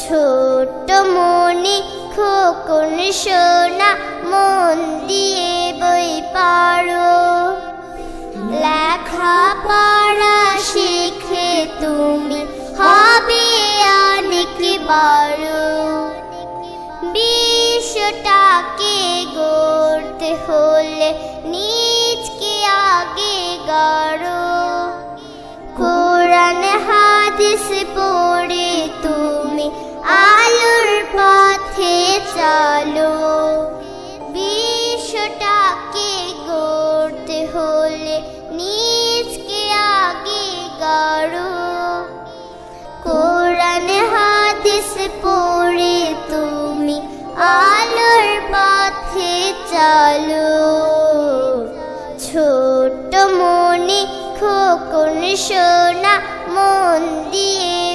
ছোট্ট মনে খোকন সোনা মন দিয়ে বই পড়ো, লেখা পড়া শিখে তুমি হবে অনেক বড়। বিশ্বটাকে গড়তে হলে নিজকে আগে গড়ো, কোরআন হাদিস পড়ে তুমি আলোর পথে চলো। বিশ্বটাকে গড়তে হলে নিজকে আগে গড়ো, কোরআন হাদিস পড়ে তুমি আলোর পথে চলো। ছোট্ট মনে খোকন সোনা মন দিয়ে